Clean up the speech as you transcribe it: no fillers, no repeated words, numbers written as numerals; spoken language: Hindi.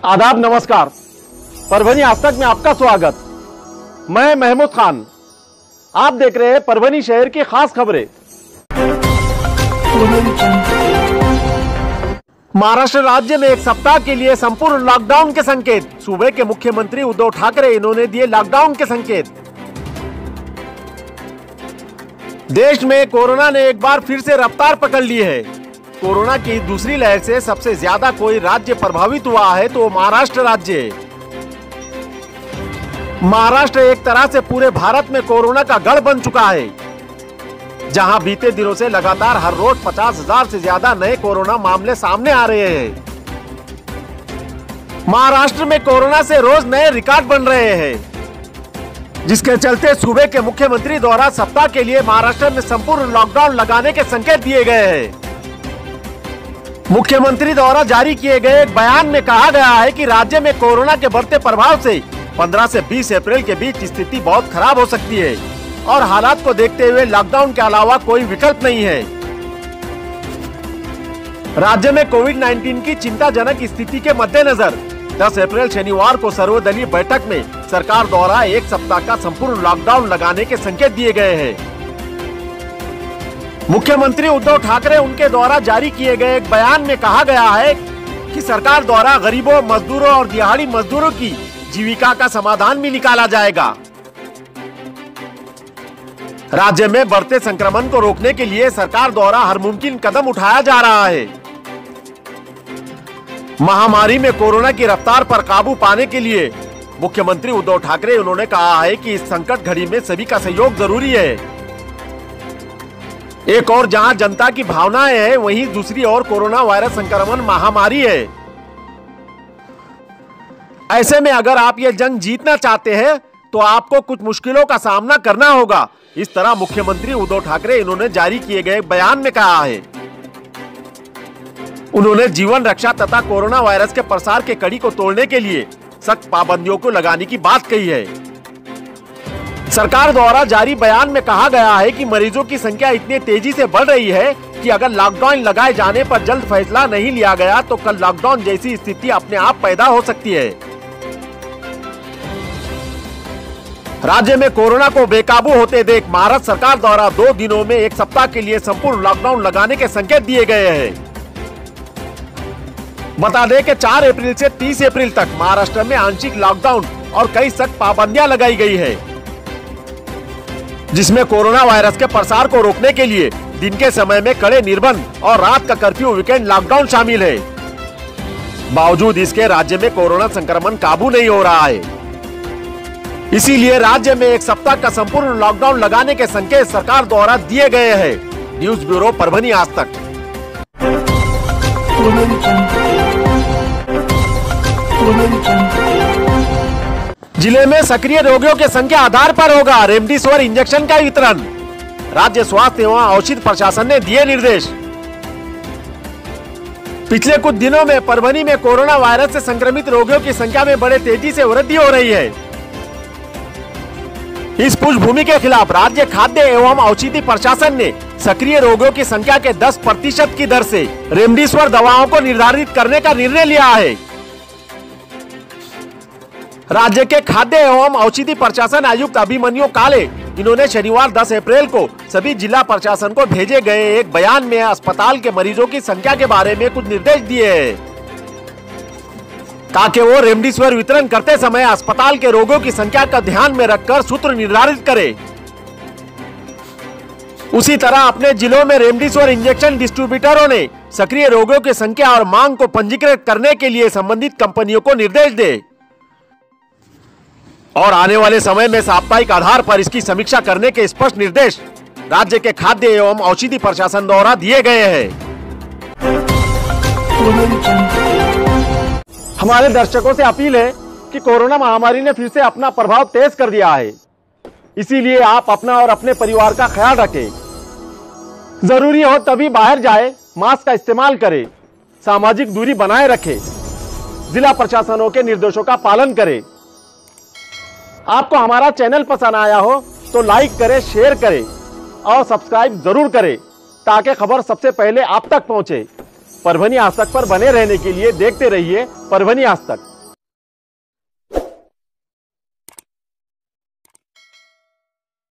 आदाब, नमस्कार। परभनी आज तक में आपका स्वागत। मैं महमूद खान। आप देख रहे हैं परभनी शहर की खास खबरें। महाराष्ट्र राज्य में एक सप्ताह के लिए संपूर्ण लॉकडाउन के संकेत। सूबे के मुख्यमंत्री उद्धव ठाकरे इन्होंने दिए लॉकडाउन के संकेत। देश में कोरोना ने एक बार फिर से रफ्तार पकड़ ली है। कोरोना की दूसरी लहर से सबसे ज्यादा कोई राज्य प्रभावित हुआ है तो महाराष्ट्र राज्य है। महाराष्ट्र एक तरह से पूरे भारत में कोरोना का गढ़ बन चुका है, जहां बीते दिनों से लगातार हर रोज 50,000 से ज्यादा नए कोरोना मामले सामने आ रहे हैं। महाराष्ट्र में कोरोना से रोज नए रिकॉर्ड बन रहे हैं, जिसके चलते सूबे के मुख्यमंत्री द्वारा सप्ताह के लिए महाराष्ट्र में संपूर्ण लॉकडाउन लगाने के संकेत दिए गए हैं। मुख्यमंत्री द्वारा जारी किए गए एक बयान में कहा गया है कि राज्य में कोरोना के बढ़ते प्रभाव से 15 से 20 अप्रैल के बीच स्थिति बहुत खराब हो सकती है और हालात को देखते हुए लॉकडाउन के अलावा कोई विकल्प नहीं है। राज्य में कोविड-19 की चिंताजनक स्थिति के मद्देनजर 10 अप्रैल शनिवार को सर्वदलीय बैठक में सरकार द्वारा एक सप्ताह का संपूर्ण लॉकडाउन लगाने के संकेत दिए गए हैं। मुख्यमंत्री उद्धव ठाकरे उनके द्वारा जारी किए गए एक बयान में कहा गया है कि सरकार द्वारा गरीबों, मजदूरों और दिहाड़ी मजदूरों की जीविका का समाधान भी निकाला जाएगा। राज्य में बढ़ते संक्रमण को रोकने के लिए सरकार द्वारा हर मुमकिन कदम उठाया जा रहा है। महामारी में कोरोना की रफ्तार पर काबू पाने के लिए मुख्यमंत्री उद्धव ठाकरे उन्होंने कहा है कि इस संकट घड़ी में सभी का सहयोग जरूरी है। एक और जहां जनता की भावनाएं हैं, वहीं दूसरी ओर कोरोना वायरस संक्रमण महामारी है। ऐसे में अगर आप ये जंग जीतना चाहते हैं तो आपको कुछ मुश्किलों का सामना करना होगा। इस तरह मुख्यमंत्री उद्धव ठाकरे इन्होंने जारी किए गए बयान में कहा है। उन्होंने जीवन रक्षा तथा कोरोना वायरस के प्रसार के कड़ी को तोड़ने के लिए सख्त पाबंदियों को लगाने की बात कही है। सरकार द्वारा जारी बयान में कहा गया है कि मरीजों की संख्या इतनी तेजी से बढ़ रही है कि अगर लॉकडाउन लगाए जाने पर जल्द फैसला नहीं लिया गया तो कल लॉकडाउन जैसी स्थिति अपने आप पैदा हो सकती है। राज्य में कोरोना को बेकाबू होते देख महाराष्ट्र सरकार द्वारा 2 दिनों में एक सप्ताह के लिए संपूर्ण लॉकडाउन लगाने के संकेत दिए गए हैं। बता दें कि 4 अप्रैल से 30 अप्रैल तक महाराष्ट्र में आंशिक लॉकडाउन और कई सख्त पाबंदियां लगाई गई है, जिसमें कोरोना वायरस के प्रसार को रोकने के लिए दिन के समय में कड़े निर्बंध और रात का कर्फ्यू, वीकेंड लॉकडाउन शामिल है। बावजूद इसके राज्य में कोरोना संक्रमण काबू नहीं हो रहा है। इसीलिए राज्य में एक सप्ताह का संपूर्ण लॉकडाउन लगाने के संकेत सरकार द्वारा दिए गए हैं। न्यूज ब्यूरो, परभनी आज तक। जिले में सक्रिय रोगियों के संख्या आधार पर होगा रेमडेसिविर इंजेक्शन का वितरण। राज्य स्वास्थ्य एवं औषधि प्रशासन ने दिए निर्देश। पिछले कुछ दिनों में परभनी में कोरोना वायरस से संक्रमित रोगियों की संख्या में बड़े तेजी से वृद्धि हो रही है। इस पृष्ठभूमि के खिलाफ राज्य खाद्य एवं औषधि प्रशासन ने सक्रिय रोगियों की संख्या के 10% की दर से रेमडेसिविर दवाओं को निर्धारित करने का निर्णय लिया है। राज्य के खाद्य एवं औषधि प्रशासन आयुक्त अभिमन्यु काले इन्होंने शनिवार 10 अप्रैल को सभी जिला प्रशासन को भेजे गए एक बयान में अस्पताल के मरीजों की संख्या के बारे में कुछ निर्देश दिए हैं, ताकि वो रेमडेसिविर वितरण करते समय अस्पताल के रोगियों की संख्या का ध्यान में रखकर सूत्र निर्धारित करे। उसी तरह अपने जिलों में रेमडेसिविर इंजेक्शन डिस्ट्रीब्यूटरों ने सक्रिय रोगियों की संख्या और मांग को पंजीकृत करने के लिए संबंधित कंपनियों को निर्देश दे और आने वाले समय में साप्ताहिक आधार पर इसकी समीक्षा करने के स्पष्ट निर्देश राज्य के खाद्य एवं औषधि प्रशासन द्वारा दिए गए हैं। हमारे दर्शकों से अपील है कि कोरोना महामारी ने फिर से अपना प्रभाव तेज कर दिया है, इसीलिए आप अपना और अपने परिवार का ख्याल रखें। जरूरी हो तभी बाहर जाए, मास्क का इस्तेमाल करें, सामाजिक दूरी बनाए रखें, जिला प्रशासनों के निर्देशों का पालन करें। आपको हमारा चैनल पसंद आया हो तो लाइक करें, शेयर करें और सब्सक्राइब जरूर करें, ताकि खबर सबसे पहले आप तक पहुंचे। परभनी आज तक पर बने रहने के लिए देखते रहिए परभनी आज तक।